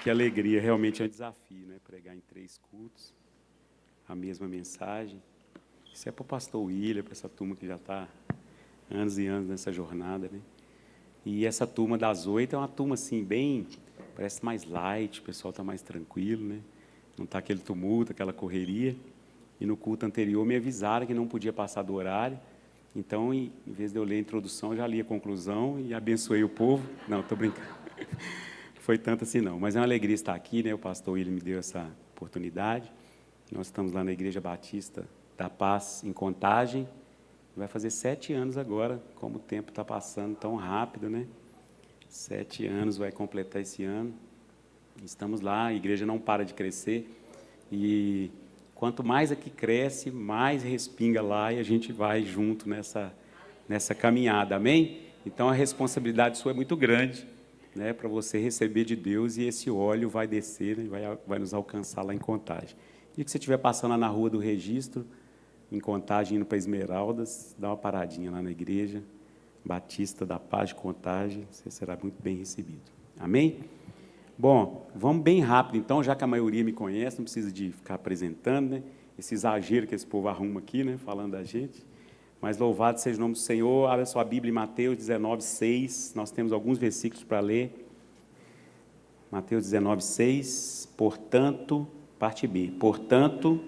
Que alegria, realmente é um desafio, né? Pregar em 3 cultos, a mesma mensagem. Isso é para o pastor William, para essa turma que já está anos e anos nessa jornada, né? E essa turma das 8 é uma turma assim, bem, parece mais light, o pessoal está mais tranquilo, né? Não está aquele tumulto, aquela correria. E no culto anterior me avisaram que não podia passar do horário. Então, em vez de eu ler a introdução, eu já li a conclusão e abençoei o povo. Não, estou brincando. Foi tanto assim não, mas é uma alegria estar aqui, né? O pastor William me deu essa oportunidade. Nós estamos lá na Igreja Batista da Paz, em Contagem. Vai fazer 7 anos agora, como o tempo está passando tão rápido, né? 7 anos vai completar esse ano. Estamos lá, a igreja não para de crescer. E quanto mais aqui cresce, mais respinga lá e a gente vai junto nessa caminhada, amém? Então a responsabilidade sua é muito grande, né, para você receber de Deus, e esse óleo vai descer, né, vai nos alcançar lá em Contagem. E que você estiver passando lá na rua do Registro, em Contagem, indo para Esmeraldas, dá uma paradinha lá na Igreja Batista da Paz de Contagem, você será muito bem recebido. Amém? Bom, vamos bem rápido, então, já que a maioria me conhece, não precisa de ficar apresentando, né, esse exagero que esse povo arruma aqui, né, falando da gente. Mas louvado seja o nome do Senhor. Abra sua Bíblia em Mateus 19, 6. Nós temos alguns versículos para ler. Mateus 19, 6. Portanto, parte B. Portanto,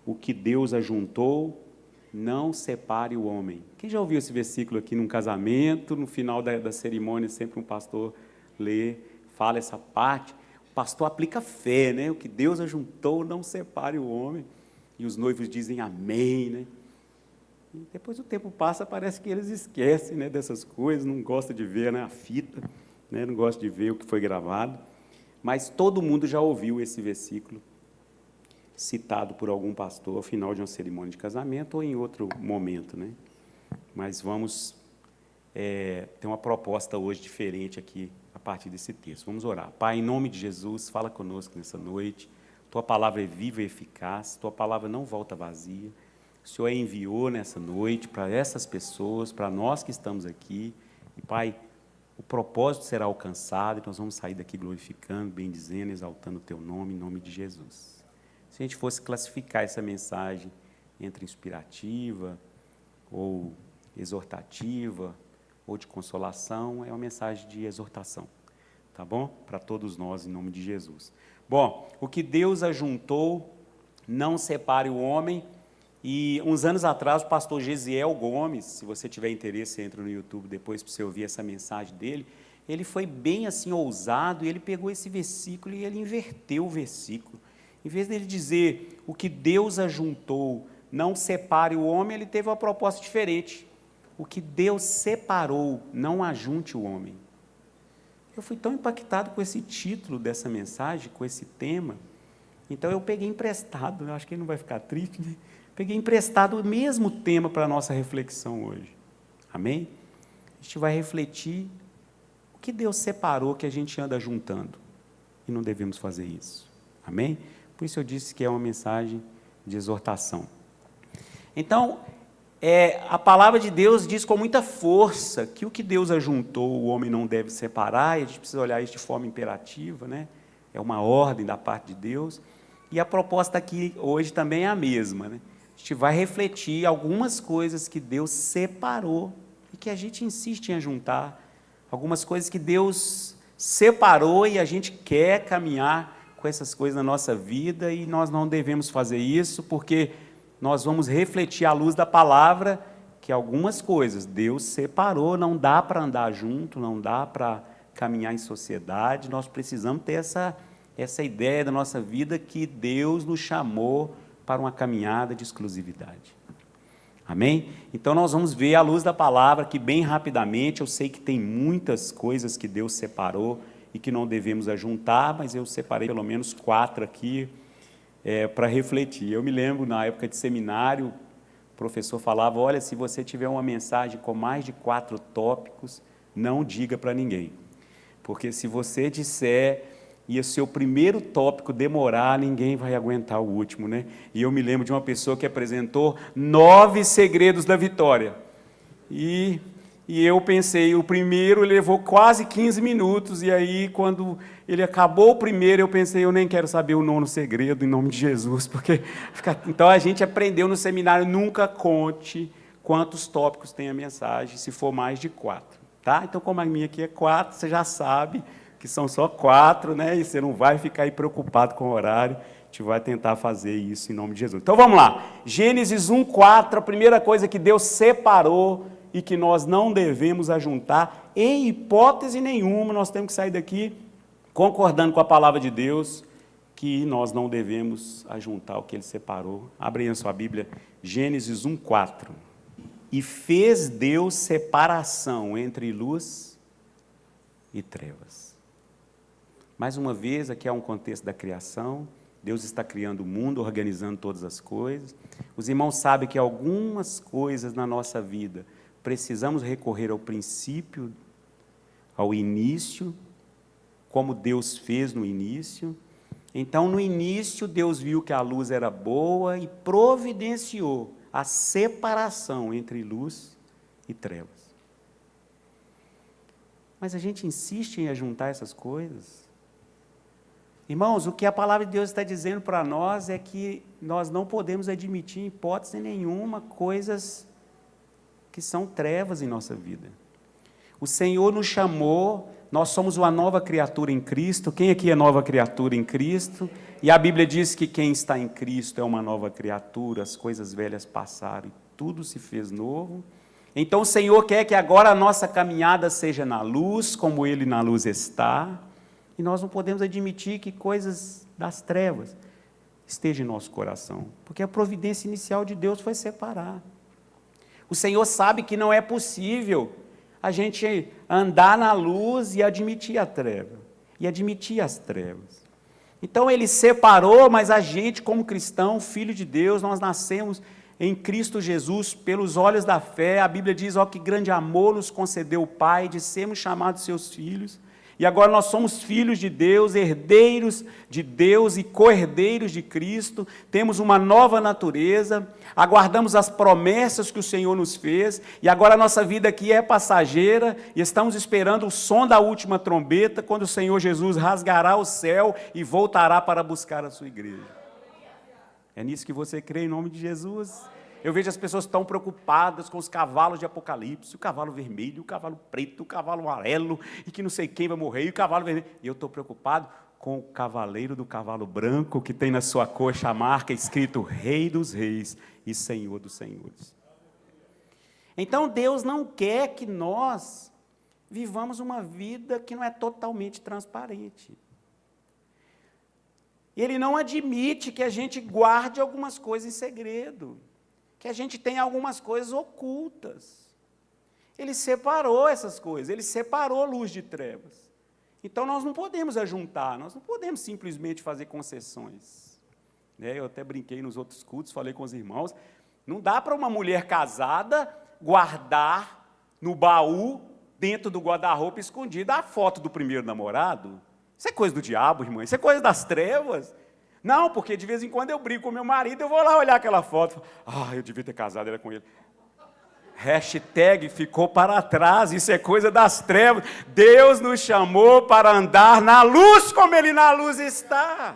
o que Deus ajuntou, não separe o homem. Quem já ouviu esse versículo aqui num casamento, no final da cerimônia, sempre um pastor lê, fala essa parte. O pastor aplica fé, né? O que Deus ajuntou, não separe o homem. E os noivos dizem amém, né? E depois o tempo passa, parece que eles esquecem, né, dessas coisas, não gostam de ver, né, a fita, né, não gostam de ver o que foi gravado. Mas todo mundo já ouviu esse versículo citado por algum pastor ao final de uma cerimônia de casamento ou em outro momento, né? Mas vamos ter uma proposta hoje diferente aqui a partir desse texto. Vamos orar. Pai, em nome de Jesus, fala conosco nessa noite. Tua palavra é viva e eficaz, tua palavra não volta vazia. O Senhor a enviou nessa noite para essas pessoas, para nós que estamos aqui. E, Pai, o propósito será alcançado e nós vamos sair daqui glorificando, bendizendo, exaltando o Teu nome, em nome de Jesus. Se a gente fosse classificar essa mensagem entre inspirativa, ou exortativa, ou de consolação, é uma mensagem de exortação, tá bom? Para todos nós, em nome de Jesus. Bom, o que Deus ajuntou, não separe o homem. E uns anos atrás, o pastor Gesiel Gomes, se você tiver interesse, entra no YouTube depois para você ouvir essa mensagem dele, ele foi bem assim ousado, e ele pegou esse versículo e ele inverteu o versículo. Em vez dele dizer, o que Deus ajuntou, não separe o homem, ele teve uma proposta diferente. O que Deus separou, não ajunte o homem. Eu fui tão impactado com esse título dessa mensagem, com esse tema, então eu peguei emprestado, eu acho que ele não vai ficar triste, né? Peguei emprestado o mesmo tema para a nossa reflexão hoje. Amém? A gente vai refletir o que Deus separou que a gente anda juntando. E não devemos fazer isso. Amém? Por isso eu disse que é uma mensagem de exortação. Então, a palavra de Deus diz com muita força que o que Deus ajuntou, o homem não deve separar, e a gente precisa olhar isso de forma imperativa, né? É uma ordem da parte de Deus. E a proposta aqui hoje também é a mesma, né? A gente vai refletir algumas coisas que Deus separou e que a gente insiste em ajuntar, algumas coisas que Deus separou e a gente quer caminhar com essas coisas na nossa vida, e nós não devemos fazer isso, porque nós vamos refletir à luz da palavra que algumas coisas Deus separou, não dá para andar junto, não dá para caminhar em sociedade, nós precisamos ter essa ideia da nossa vida que Deus nos chamou para uma caminhada de exclusividade. Amém? Então, nós vamos ver à luz da palavra que, bem rapidamente, eu sei que tem muitas coisas que Deus separou e que não devemos ajuntar, mas eu separei pelo menos 4 aqui para refletir. Eu me lembro, na época de seminário, o professor falava, olha, se você tiver uma mensagem com mais de 4 tópicos, não diga para ninguém. Porque se você disser e o seu primeiro tópico demorar, ninguém vai aguentar o último, né? E eu me lembro de uma pessoa que apresentou 9 segredos da vitória. E E eu pensei, o primeiro levou quase 15 minutos, e aí quando ele acabou o primeiro, eu pensei, eu nem quero saber o nono segredo, em nome de Jesus, porque... Então a gente aprendeu no seminário, nunca conte quantos tópicos tem a mensagem, se for mais de 4, tá? Então, como a minha aqui é 4, você já sabe que são só 4, né? E você não vai ficar aí preocupado com o horário, a gente vai tentar fazer isso em nome de Jesus. Então, vamos lá. Gênesis 1:4, a primeira coisa que Deus separou e que nós não devemos ajuntar, em hipótese nenhuma, nós temos que sair daqui concordando com a palavra de Deus, que nós não devemos ajuntar o que Ele separou. Abre aí a sua Bíblia, Gênesis 1:4. E fez Deus separação entre luz e trevas. Mais uma vez, aqui há um contexto da criação. Deus está criando o mundo, organizando todas as coisas. Os irmãos sabem que algumas coisas na nossa vida precisamos recorrer ao princípio, ao início, como Deus fez no início. Então, no início, Deus viu que a luz era boa e providenciou a separação entre luz e trevas. Mas a gente insiste em ajuntar essas coisas. Irmãos, o que a palavra de Deus está dizendo para nós é que nós não podemos admitir, em hipótese nenhuma, coisas que são trevas em nossa vida. O Senhor nos chamou, nós somos uma nova criatura em Cristo. Quem aqui é nova criatura em Cristo? E a Bíblia diz que quem está em Cristo é uma nova criatura, as coisas velhas passaram e tudo se fez novo. Então o Senhor quer que agora a nossa caminhada seja na luz, como Ele na luz está, e nós não podemos admitir que coisas das trevas estejam em nosso coração, porque a providência inicial de Deus foi separar. O Senhor sabe que não é possível a gente andar na luz e admitir a treva, e admitir as trevas. Então Ele separou, mas a gente, como cristão, filho de Deus, nós nascemos em Cristo Jesus, pelos olhos da fé. A Bíblia diz, ó, que grande amor nos concedeu o Pai, de sermos chamados seus filhos, e agora nós somos filhos de Deus, herdeiros de Deus e co-herdeiros de Cristo, temos uma nova natureza, aguardamos as promessas que o Senhor nos fez, e agora a nossa vida aqui é passageira, e estamos esperando o som da última trombeta, quando o Senhor Jesus rasgará o céu e voltará para buscar a sua igreja. É nisso que você crê, em nome de Jesus? Eu vejo as pessoas tão preocupadas com os cavalos de Apocalipse, o cavalo vermelho, o cavalo preto, o cavalo amarelo, e que não sei quem vai morrer, e o cavalo vermelho. E eu estou preocupado com o cavaleiro do cavalo branco, que tem na sua coxa a marca escrito Rei dos Reis e Senhor dos Senhores. Então Deus não quer que nós vivamos uma vida que não é totalmente transparente. Ele não admite que a gente guarde algumas coisas em segredo, que a gente tenha algumas coisas ocultas. Ele separou essas coisas, Ele separou luz de trevas. Então, nós não podemos ajuntar, nós não podemos simplesmente fazer concessões. Eu até brinquei nos outros cultos, falei com os irmãos, não dá para uma mulher casada guardar no baú, dentro do guarda-roupa escondida, a foto do primeiro namorado. Isso é coisa do diabo, irmã, isso é coisa das trevas. Não, porque de vez em quando eu brigo com meu marido, eu vou lá olhar aquela foto, eu devia ter casado, era com ele. Hashtag ficou para trás, isso é coisa das trevas. Deus nos chamou para andar na luz, como Ele na luz está.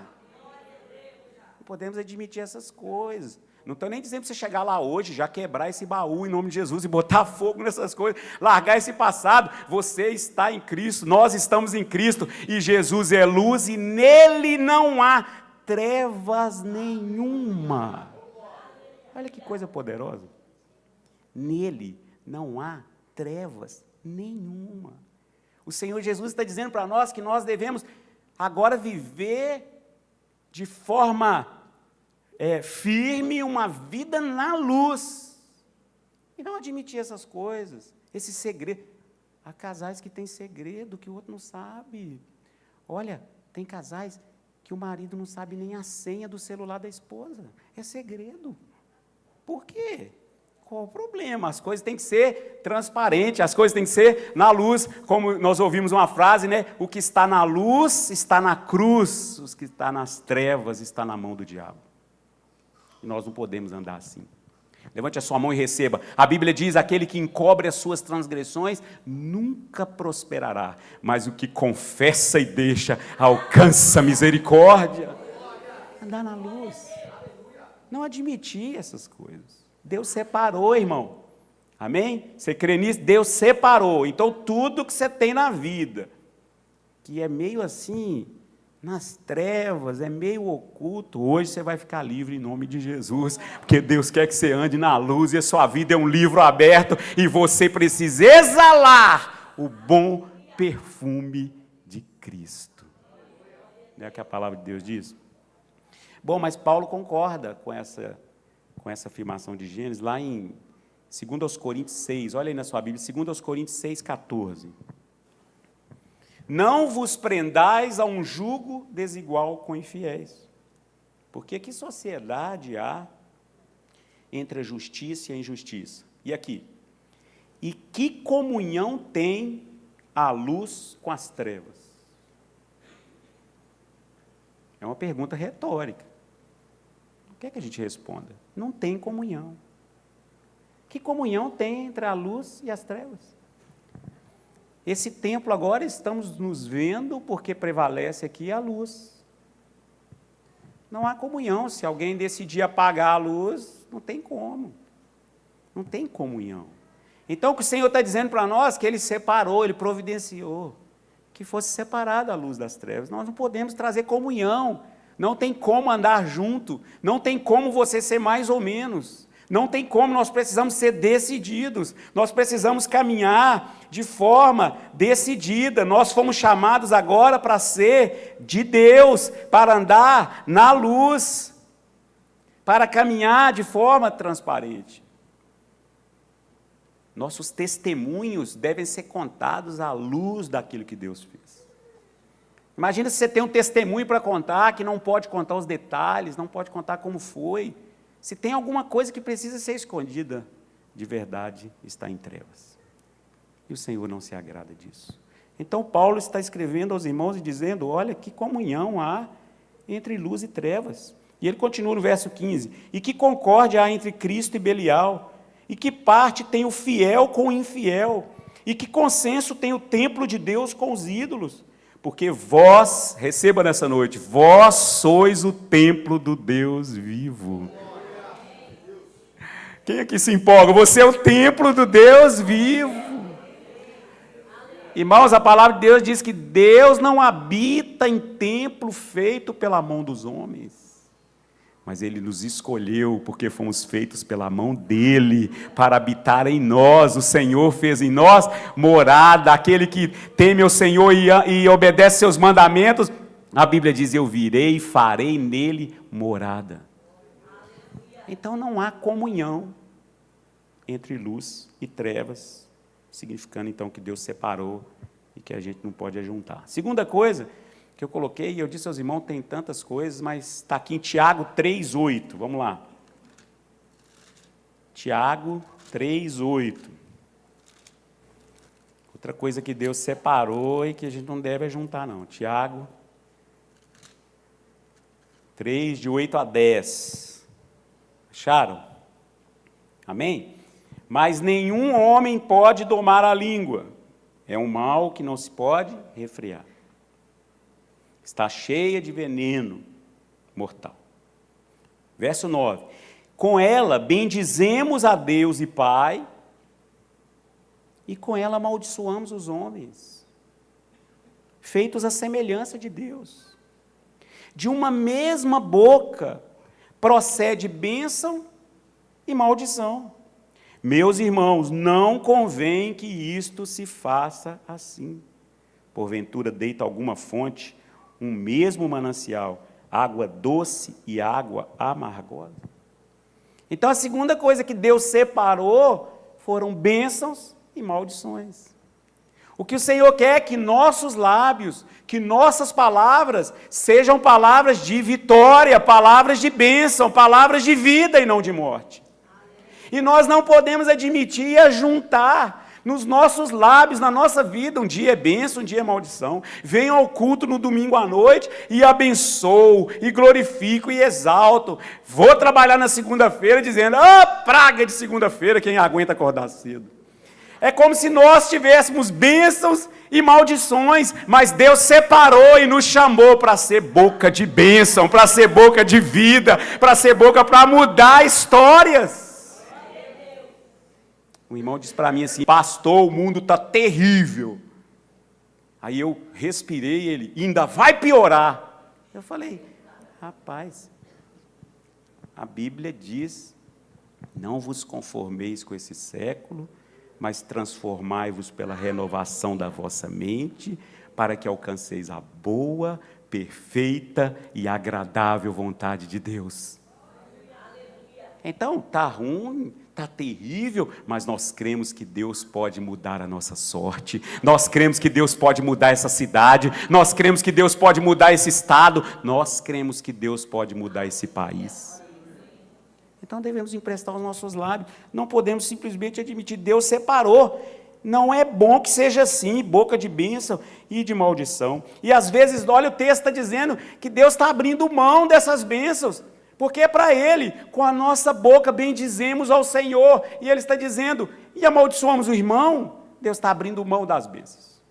Não podemos admitir essas coisas. Não estou nem dizendo para você chegar lá hoje, já quebrar esse baú em nome de Jesus e botar fogo nessas coisas, largar esse passado. Você está em Cristo, nós estamos em Cristo, e Jesus é luz e nele não há trevas nenhuma. Olha que coisa poderosa. Nele não há trevas nenhuma. O Senhor Jesus está dizendo para nós que nós devemos agora viver de forma firme uma vida na luz. E não admitir essas coisas, esse segredo. Há casais que têm segredo que o outro não sabe. Olha, tem casais que o marido não sabe nem a senha do celular da esposa. É segredo. Por quê? Qual o problema? As coisas têm que ser transparentes, as coisas têm que ser na luz, como nós ouvimos uma frase, né? O que está na luz está na cruz, o que está nas trevas está na mão do diabo. E nós não podemos andar assim. Levante a sua mão e receba. A Bíblia diz, aquele que encobre as suas transgressões nunca prosperará, mas o que confessa e deixa alcança misericórdia. Andar na luz. Não admitir essas coisas. Deus separou, irmão. Amém? Você crê nisso? Deus separou. Então, tudo que você tem na vida, que é meio assim, nas trevas, é meio oculto, hoje você vai ficar livre em nome de Jesus, porque Deus quer que você ande na luz e a sua vida é um livro aberto e você precisa exalar o bom perfume de Cristo. Não é o que a palavra de Deus diz? Bom, mas Paulo concorda com essa afirmação de Gênesis, lá em 2 Coríntios 6, olha aí na sua Bíblia, 2 Coríntios 6, 14. Não vos prendais a um jugo desigual com infiéis. Porque que sociedade há entre a justiça e a injustiça? E aqui? E que comunhão tem a luz com as trevas? É uma pergunta retórica. O que é que a gente responda? Não tem comunhão. Que comunhão tem entre a luz e as trevas? Esse templo agora estamos nos vendo porque prevalece aqui a luz. Não há comunhão. Se alguém decidir apagar a luz, não tem como. Não tem comunhão. Então, o que o Senhor está dizendo para nós, que Ele separou, Ele providenciou, que fosse separada a luz das trevas. Nós não podemos trazer comunhão. Não tem como andar junto. Não tem como você ser mais ou menos. Não tem como, nós precisamos ser decididos, nós precisamos caminhar de forma decidida, nós fomos chamados agora para ser de Deus, para andar na luz, para caminhar de forma transparente. Nossos testemunhos devem ser contados à luz daquilo que Deus fez. Imagina se você tem um testemunho para contar, que não pode contar os detalhes, não pode contar como foi. Se tem alguma coisa que precisa ser escondida, de verdade está em trevas. E o Senhor não se agrada disso. Então Paulo está escrevendo aos irmãos e dizendo, olha, que comunhão há entre luz e trevas. E ele continua no verso 15, e que concórdia há entre Cristo e Belial, e que parte tem o fiel com o infiel, e que consenso tem o templo de Deus com os ídolos. Porque vós, receba nessa noite, vós sois o templo do Deus vivo. Quem aqui se empolga? Você é o templo do Deus vivo. Irmãos, a palavra de Deus diz que Deus não habita em templo feito pela mão dos homens, mas Ele nos escolheu porque fomos feitos pela mão dEle, para habitar em nós. O Senhor fez em nós morada. Aquele que teme ao Senhor e obedece seus mandamentos, a Bíblia diz, eu virei e farei nele morada. Então não há comunhão entre luz e trevas, significando então que Deus separou e que a gente não pode ajuntar. Segunda coisa que eu coloquei, e eu disse aos irmãos, tem tantas coisas, mas está aqui em Tiago 3,8, vamos lá. Tiago 3,8. Outra coisa que Deus separou e que a gente não deve ajuntar não. Tiago 3, de 8 a 10. Acharam? Amém? Mas nenhum homem pode domar a língua. É um mal que não se pode refrear. Está cheia de veneno mortal. Verso 9. Com ela bendizemos a Deus e Pai, e com ela amaldiçoamos os homens, feitos à semelhança de Deus. De uma mesma boca procede bênção e maldição. Meus irmãos, não convém que isto se faça assim. Porventura deita alguma fonte, um mesmo manancial, água doce e água amargosa. Então a segunda coisa que Deus separou foram bênçãos e maldições. O que o Senhor quer é que nossos lábios, que nossas palavras sejam palavras de vitória, palavras de bênção, palavras de vida e não de morte. E nós não podemos admitir e ajuntar, nos nossos lábios, na nossa vida. Um dia é bênção, um dia é maldição. Venho ao culto no domingo à noite e abençoo, e glorifico e exalto. Vou trabalhar na segunda-feira dizendo, praga de segunda-feira, quem aguenta acordar cedo. É como se nós tivéssemos bênçãos e maldições, mas Deus separou e nos chamou para ser boca de bênção, para ser boca de vida, para ser boca para mudar histórias. O irmão disse para mim assim, pastor, o mundo está terrível. Aí eu respirei, ele, ainda vai piorar. Eu falei, rapaz, a Bíblia diz, não vos conformeis com esse século, mas transformai-vos pela renovação da vossa mente, para que alcanceis a boa, perfeita e agradável vontade de Deus. Então, está ruim, está terrível, mas nós cremos que Deus pode mudar a nossa sorte, nós cremos que Deus pode mudar essa cidade, nós cremos que Deus pode mudar esse estado, nós cremos que Deus pode mudar esse país. Então devemos emprestar os nossos lábios, não podemos simplesmente admitir, Deus separou. Não é bom que seja assim, boca de bênção e de maldição. E às vezes, olha, o texto está dizendo que Deus está abrindo mão dessas bênçãos, porque é para Ele, com a nossa boca bendizemos ao Senhor, e Ele está dizendo, e amaldiçoamos o irmão, Deus está abrindo mão das bênçãos.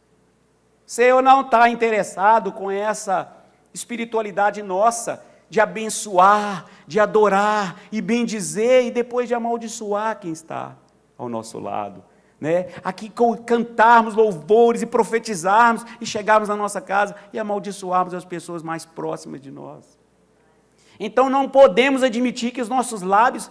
O Senhor não está interessado com essa espiritualidade nossa, de abençoar, de adorar e bendizer, e depois de amaldiçoar quem está ao nosso lado. Né? Aqui cantarmos louvores e profetizarmos, e chegarmos na nossa casa e amaldiçoarmos as pessoas mais próximas de nós. Então não podemos admitir que os nossos lábios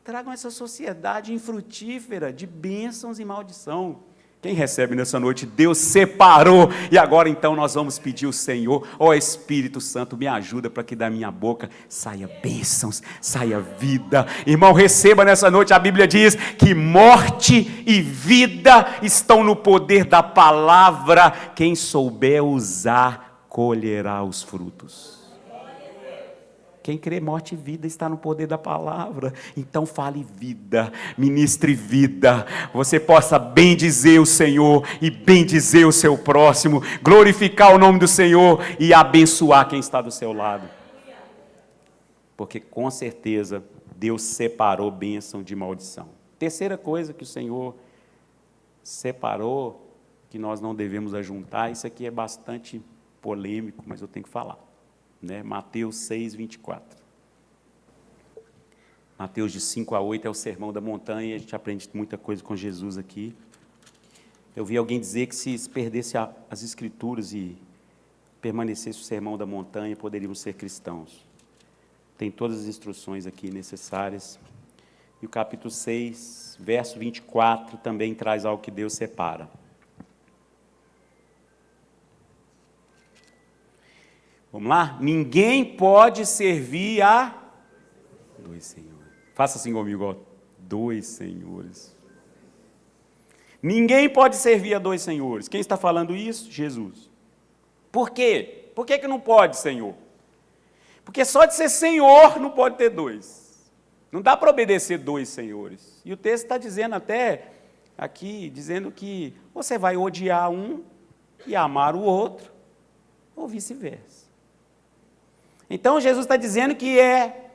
tragam essa sociedade infrutífera de bênçãos e maldição. Quem recebe nessa noite, Deus separou, e agora então nós vamos pedir ao Senhor, Espírito Santo, me ajuda para que da minha boca saia bênçãos, saia vida. Irmão, receba nessa noite, a Bíblia diz que morte e vida estão no poder da palavra, quem souber usar, colherá os frutos. Quem crê morte e vida está no poder da palavra. Então fale vida, ministre vida. Você possa bendizer o Senhor e bendizer o seu próximo, glorificar o nome do Senhor e abençoar quem está do seu lado. Porque com certeza Deus separou bênção de maldição. Terceira coisa que o Senhor separou, que nós não devemos ajuntar, isso aqui é bastante polêmico, mas eu tenho que falar. Né? Mateus 6, 24. Mateus de 5 a 8 é o sermão da montanha, a gente aprende muita coisa com Jesus aqui. Eu vi alguém dizer que se perdesse as escrituras e permanecesse o sermão da montanha, poderíamos ser cristãos. Tem todas as instruções aqui necessárias. E o capítulo 6, verso 24, também traz algo que Deus separa. Vamos lá? Ninguém pode servir a dois senhores. Faça assim comigo, ó. Dois senhores. Ninguém pode servir a dois senhores. Quem está falando isso? Jesus. Por quê? Por que não pode, Senhor? Porque só de ser Senhor não pode ter dois. Não dá para obedecer dois senhores. E o texto está dizendo até aqui, dizendo que você vai odiar um e amar o outro, ou vice-versa. Então, Jesus está dizendo que é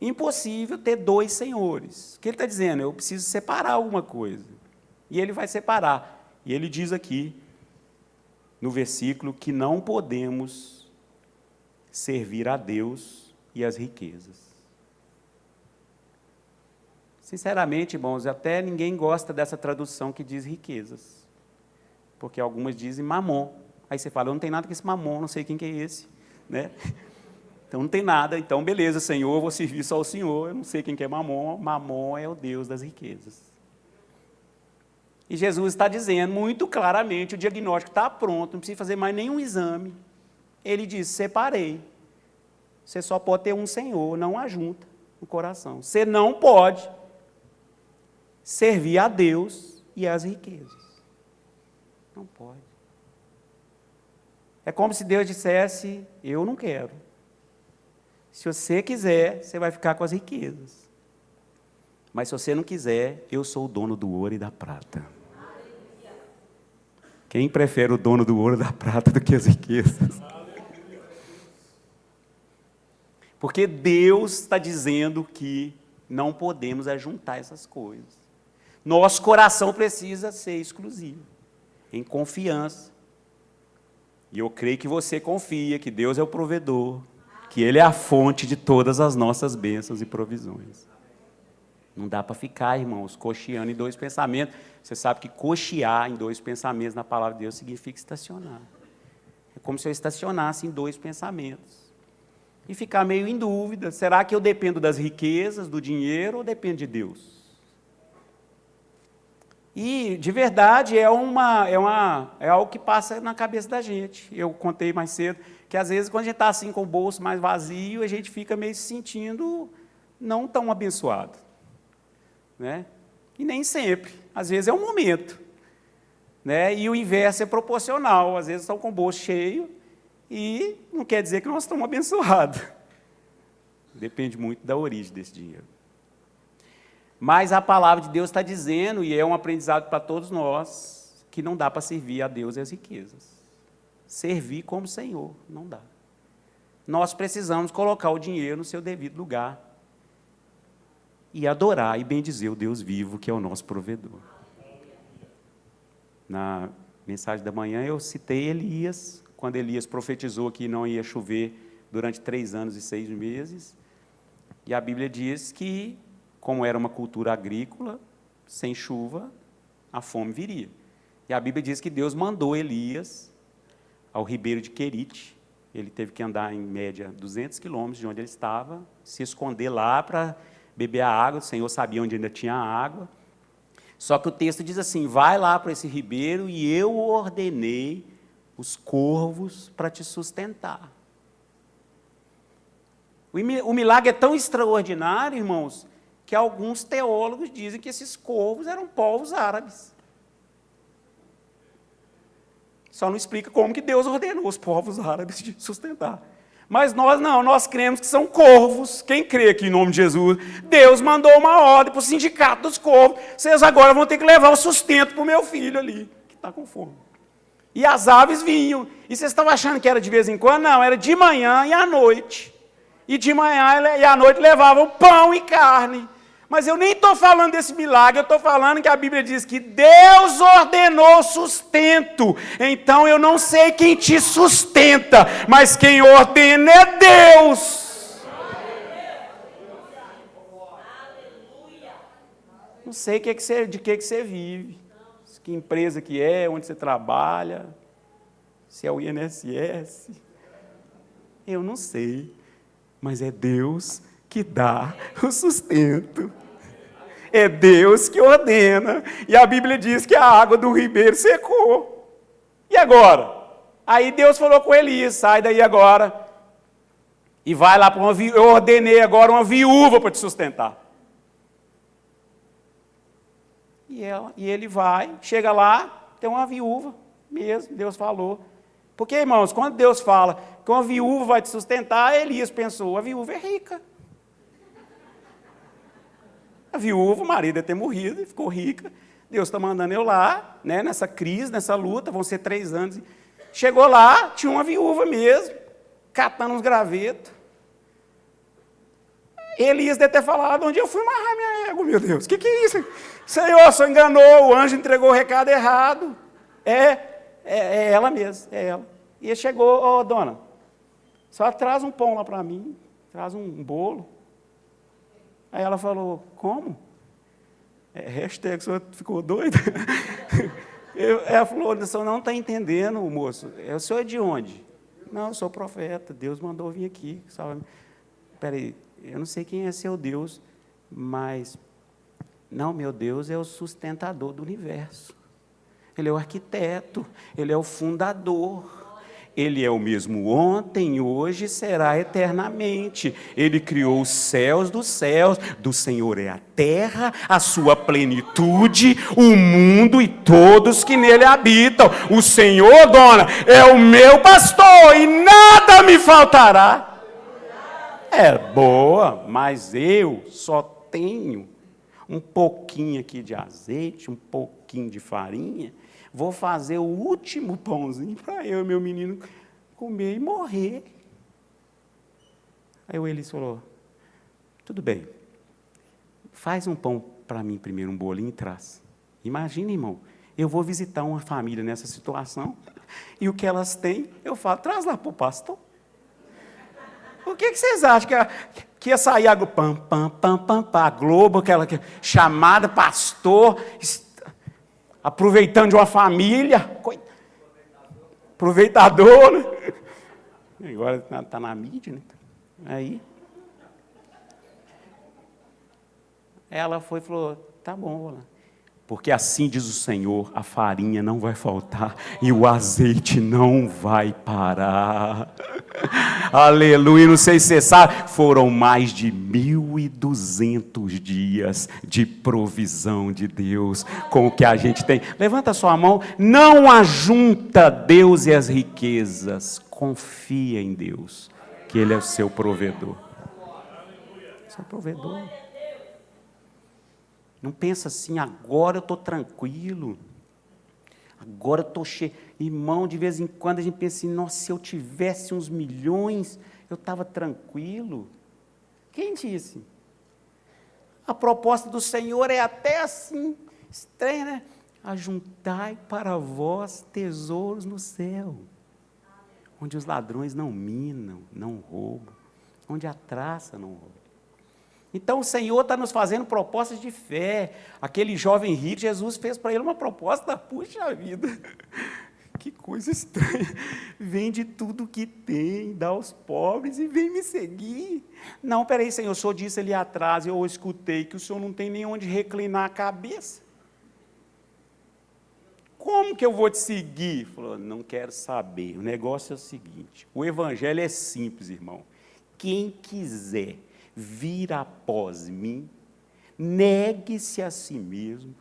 impossível ter dois senhores. O que ele está dizendo? Eu preciso separar alguma coisa. E ele vai separar. E ele diz aqui, no versículo, que não podemos servir a Deus e as riquezas. Sinceramente, irmãos, até ninguém gosta dessa tradução que diz riquezas. Porque algumas dizem mamon. Aí você fala, eu não tenho nada com esse mamon, não sei quem que é esse. Né? Então não tem nada, então beleza, Senhor, eu vou servir só ao Senhor, eu não sei quem que é Mamon, Mamon é o Deus das riquezas. E Jesus está dizendo muito claramente, o diagnóstico está pronto, não precisa fazer mais nenhum exame. Ele diz, separei, você só pode ter um Senhor, não ajunta no coração. Você não pode servir a Deus e às riquezas. Não pode. É como se Deus dissesse, eu não quero. Se você quiser, você vai ficar com as riquezas. Mas se você não quiser, eu sou o dono do ouro e da prata. Quem prefere o dono do ouro e da prata do que as riquezas? Porque Deus está dizendo que não podemos ajuntar essas coisas. Nosso coração precisa ser exclusivo, em confiança. E eu creio que você confia que Deus é o provedor, que Ele é a fonte de todas as nossas bênçãos e provisões. Não dá para ficar, irmãos, cocheando em dois pensamentos. Você sabe que cochear em dois pensamentos na palavra de Deus significa estacionar. É como se eu estacionasse em dois pensamentos. E ficar meio em dúvida. Será que eu dependo das riquezas, do dinheiro, ou dependo de Deus? E, de verdade, é algo que passa na cabeça da gente. Eu contei mais cedo que, às vezes, quando a gente está assim com o bolso mais vazio, a gente fica meio se sentindo não tão abençoado. Né? E nem sempre. Às vezes é um momento. Né? E o inverso é proporcional. Às vezes estão com o bolso cheio e não quer dizer que nós estamos abençoados. Depende muito da origem desse dinheiro. Mas a palavra de Deus está dizendo, e é um aprendizado para todos nós, que não dá para servir a Deus e as riquezas. Servir como Senhor, não dá. Nós precisamos colocar o dinheiro no seu devido lugar e adorar e bendizer o Deus vivo, que é o nosso provedor. Na mensagem da manhã eu citei Elias, quando Elias profetizou que não ia chover durante 3 anos e 6 meses, e a Bíblia diz que, como era uma cultura agrícola, sem chuva, a fome viria. E a Bíblia diz que Deus mandou Elias ao ribeiro de Querite. Ele teve que andar, em média, 200 quilômetros de onde ele estava, se esconder lá para beber a água. O Senhor sabia onde ainda tinha água. Só que o texto diz assim, vai lá para esse ribeiro e eu ordenei os corvos para te sustentar. O milagre é tão extraordinário, irmãos, que alguns teólogos dizem que esses corvos eram povos árabes. Só não explica como que Deus ordenou os povos árabes de sustentar. Mas nós não, nós cremos que são corvos. Quem crê aqui em nome de Jesus? Deus mandou uma ordem para o sindicato dos corvos. Vocês agora vão ter que levar o sustento para o meu filho ali, que está com fome. E as aves vinham. E vocês estavam achando que era de vez em quando? Não, era de manhã e à noite. E de manhã e à noite levavam pão e carne. Mas eu nem estou falando desse milagre, eu estou falando que a Bíblia diz que Deus ordenou sustento. Então eu não sei quem te sustenta, mas quem ordena é Deus. Não sei de que você vive, que empresa que é, onde você trabalha, se é o INSS. Eu não sei, mas é Deus que dá o sustento. É Deus que ordena. E a Bíblia diz que a água do ribeiro secou. E agora? Aí Deus falou com Elias, sai daí agora. E vai lá para eu ordenei agora uma viúva para te sustentar. E ele vai, chega lá, tem uma viúva mesmo, Deus falou. Porque, irmãos, quando Deus fala que uma viúva vai te sustentar, Elias pensou, a viúva é rica. A viúva, o marido ia ter morrido, ficou rica. Deus está mandando eu lá, né, nessa crise, nessa luta, vão ser 3 anos. Chegou lá, tinha uma viúva mesmo, catando uns gravetos. Elias deve ter falado, onde eu fui amarrar minha égua, meu Deus, o que é isso? Senhor, só enganou, o anjo entregou o recado errado. É ela mesmo, é ela. E ele chegou, dona, só traz um pão lá para mim, traz um bolo. Aí ela falou, como? Hashtag, o senhor ficou doido? Ela falou, o senhor não está entendendo, moço. O senhor é de onde? Não, eu sou profeta, Deus mandou vir aqui. Espera aí, eu não sei quem é seu Deus, mas... Não, meu Deus é o sustentador do universo. Ele é o arquiteto, ele é o fundador. Ele é o mesmo ontem, hoje e será eternamente. Ele criou os céus dos céus, do Senhor é a terra, a sua plenitude, o mundo e todos que nele habitam. O Senhor, dona, é o meu pastor e nada me faltará. É boa, mas eu só tenho um pouquinho aqui de azeite, um pouquinho de farinha, vou fazer o último pãozinho para eu e meu menino comer e morrer. Aí o Eli falou, tudo bem, faz um pão para mim primeiro, um bolinho e traz. Imagina, irmão, eu vou visitar uma família nessa situação, e o que elas têm, eu falo, traz lá para o pastor. O que vocês acham que ia sair a Globo, aquela chamada pastor, aproveitando de uma família, aproveitador, né? Agora está na mídia, né? Aí ela foi e falou, tá bom, vou lá. Porque assim diz o Senhor, a farinha não vai faltar e o azeite não vai parar. Aleluia, não sei se você sabe, foram mais de 1.200 dias de provisão de Deus com o que a gente tem. Levanta a sua mão, não ajunta Deus e as riquezas, confia em Deus, que Ele é o seu provedor. Seu provedor. Não pensa assim, agora eu estou tranquilo, agora eu estou cheio. Irmão, de vez em quando a gente pensa assim, nossa, se eu tivesse uns milhões, eu estava tranquilo. Quem disse? A proposta do Senhor é até assim, estranha, né? Ajuntai para vós tesouros no céu, onde os ladrões não minam, não roubam, onde a traça não rouba. Então o Senhor está nos fazendo propostas de fé. Aquele jovem rico, Jesus fez para ele uma proposta, puxa vida, que coisa estranha. Vende tudo que tem, dá aos pobres e vem me seguir. Não, peraí, Senhor, o Senhor disse ali atrás, eu escutei que o Senhor não tem nem onde reclinar a cabeça. Como que eu vou te seguir? Falou, não quero saber. O negócio é o seguinte, o evangelho é simples, irmão. Quem quiser vir após mim, negue-se a si mesmo,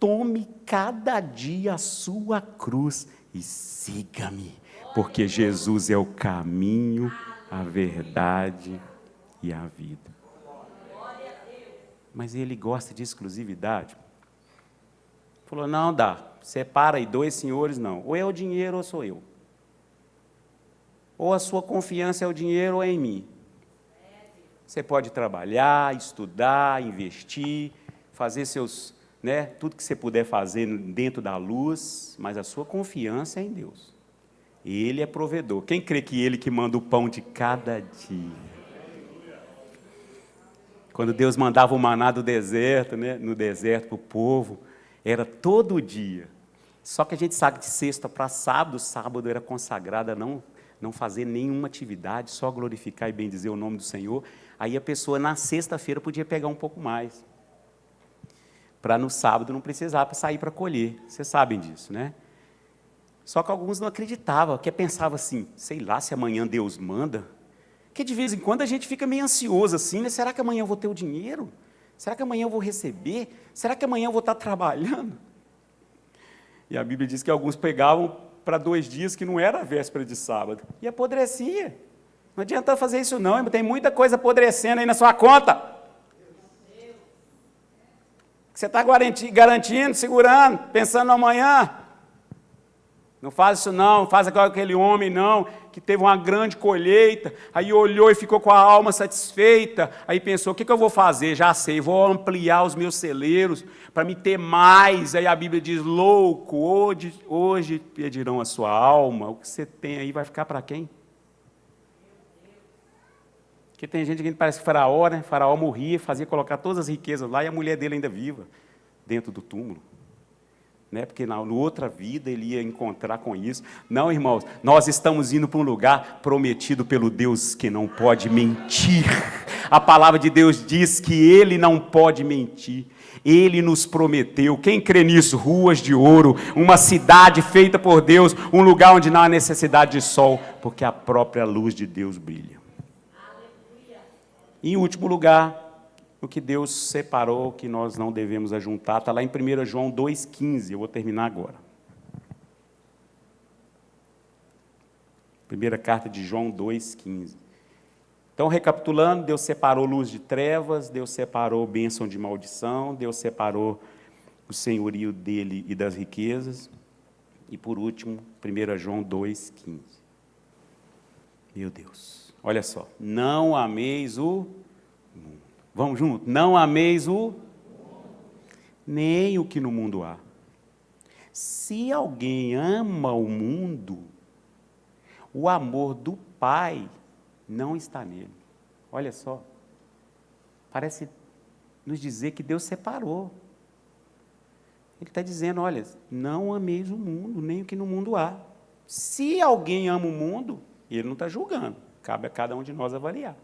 tome cada dia a sua cruz e siga-me, porque Jesus é o caminho, a verdade e a vida. Mas ele gosta de exclusividade. Falou, não dá, separa aí 2 senhores, não. Ou é o dinheiro ou sou eu. Ou a sua confiança é o dinheiro ou é em mim. Você pode trabalhar, estudar, investir, fazer seus, né, tudo que você puder fazer dentro da luz, mas a sua confiança é em Deus. Ele é provedor. Quem crê que Ele que manda o pão de cada dia? Quando Deus mandava o maná do deserto, né, no deserto para o povo, era todo dia. Só que a gente sabe de sexta para sábado, sábado era consagrado a não fazer nenhuma atividade, só glorificar e bendizer o nome do Senhor. Aí a pessoa na sexta-feira podia pegar um pouco mais, para no sábado não precisar sair para colher. Vocês sabem disso, né? Só que alguns não acreditavam, porque pensavam assim, sei lá se amanhã Deus manda, porque de vez em quando a gente fica meio ansioso assim, né? Será que amanhã eu vou ter o dinheiro? Será que amanhã eu vou receber? Será que amanhã eu vou estar trabalhando? E a Bíblia diz que alguns pegavam para 2 dias que não era a véspera de sábado, e apodrecia. Não adianta fazer isso não, tem muita coisa apodrecendo aí na sua conta. Você está garantindo, segurando, pensando no amanhã. Não faz isso não faz igual aquele homem não, que teve uma grande colheita, aí olhou e ficou com a alma satisfeita, aí pensou, o que eu vou fazer? Já sei, vou ampliar os meus celeiros, para me ter mais. Aí a Bíblia diz, louco, hoje pedirão a sua alma, o que você tem aí vai ficar para quem? Porque tem gente que parece que Faraó, né? Faraó morria, fazia colocar todas as riquezas lá e a mulher dele ainda viva, dentro do túmulo. Né? Porque na outra vida ele ia encontrar com isso. Não, irmãos, nós estamos indo para um lugar prometido pelo Deus que não pode mentir. A palavra de Deus diz que Ele não pode mentir. Ele nos prometeu, quem crê nisso? Ruas de ouro, uma cidade feita por Deus, um lugar onde não há necessidade de sol, porque a própria luz de Deus brilha. Em último lugar, o que Deus separou, que nós não devemos ajuntar, está lá em 1 João 2,15, eu vou terminar agora. Primeira carta de João 2,15. Então, recapitulando, Deus separou luz de trevas, Deus separou bênção de maldição, Deus separou o senhorio dele e das riquezas. E, por último, 1 João 2,15. Meu Deus, olha só. Não ameis o mundo. Vamos junto? Não ameis o mundo, nem o que no mundo há. Se alguém ama o mundo, o amor do Pai não está nele. Olha só, parece nos dizer que Deus separou. Ele está dizendo, olha, não ameis o mundo, nem o que no mundo há. Se alguém ama o mundo, ele não está julgando, cabe a cada um de nós avaliar.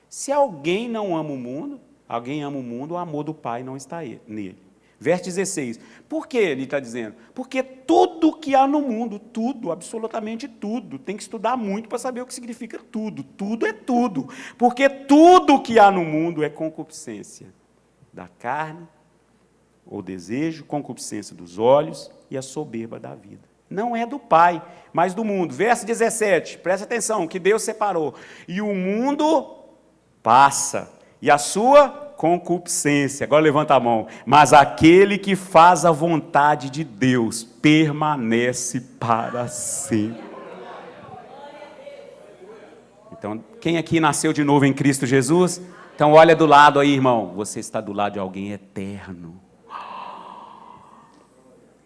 Se alguém não ama o mundo, alguém ama o mundo, o amor do Pai não está nele. Verso 16, por que ele está dizendo? Porque tudo que há no mundo, tudo, absolutamente tudo, tem que estudar muito para saber o que significa tudo. Tudo é tudo, porque tudo que há no mundo é concupiscência da carne, ou desejo, concupiscência dos olhos e a soberba da vida. Não é do Pai, mas do mundo. Verso 17, presta atenção, que Deus separou. E o mundo passa, e a sua concupiscência. Agora levanta a mão. Mas aquele que faz a vontade de Deus permanece para sempre. Então, quem aqui nasceu de novo em Cristo Jesus? Então, olha do lado aí, irmão. Você está do lado de alguém eterno.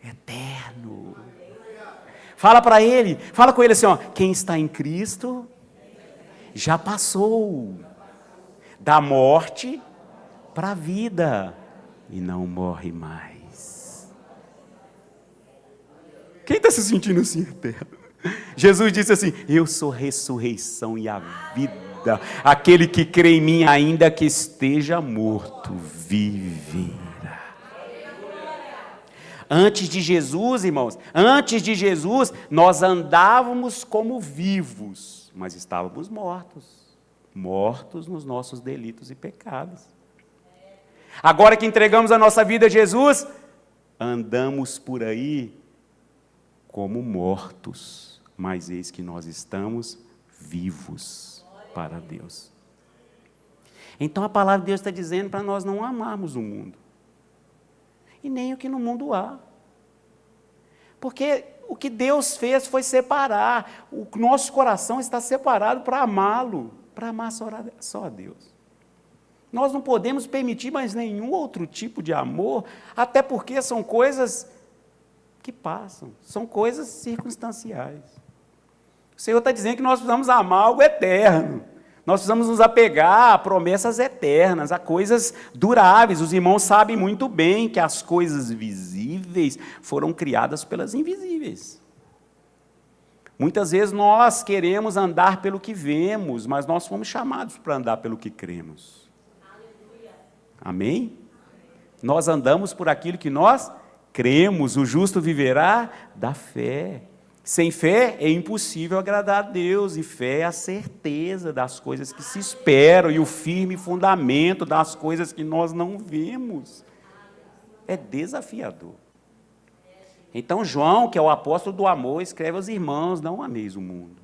Eterno. Fala para ele, fala com ele assim, ó, quem está em Cristo já passou da morte para a vida e não morre mais. Quem está se sentindo assim eterno? Jesus disse assim, eu sou a ressurreição e a vida, aquele que crê em mim ainda que esteja morto, viverá. Antes de Jesus, irmãos, antes de Jesus, nós andávamos como vivos, mas estávamos mortos, mortos nos nossos delitos e pecados. Agora que entregamos a nossa vida a Jesus, andamos por aí como mortos, mas eis que nós estamos vivos para Deus. Então a palavra de Deus está dizendo para nós não amarmos o mundo. E nem o que no mundo há. Porque o que Deus fez foi separar. O nosso coração está separado para amá-lo, para amar só a Deus. Nós não podemos permitir mais nenhum outro tipo de amor, até porque são coisas que passam, são coisas circunstanciais. O Senhor está dizendo que nós precisamos amar algo eterno. Nós precisamos nos apegar a promessas eternas, a coisas duráveis. Os irmãos sabem muito bem que as coisas visíveis foram criadas pelas invisíveis. Muitas vezes nós queremos andar pelo que vemos, mas nós fomos chamados para andar pelo que cremos. Amém? Nós andamos por aquilo que nós cremos, o justo viverá da fé. Sem fé é impossível agradar a Deus, e fé é a certeza das coisas que se esperam e o firme fundamento das coisas que nós não vemos. É desafiador. Então João, que é o apóstolo do amor, escreve aos irmãos, não ameis o mundo.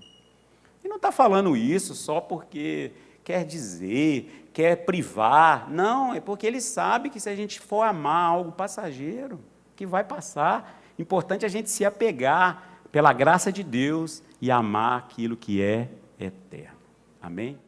E não está falando isso só porque quer dizer, quer privar. Não, é porque ele sabe que se a gente for amar algo passageiro, que vai passar, importante a gente se apegar pela graça de Deus e amar aquilo que é eterno. Amém?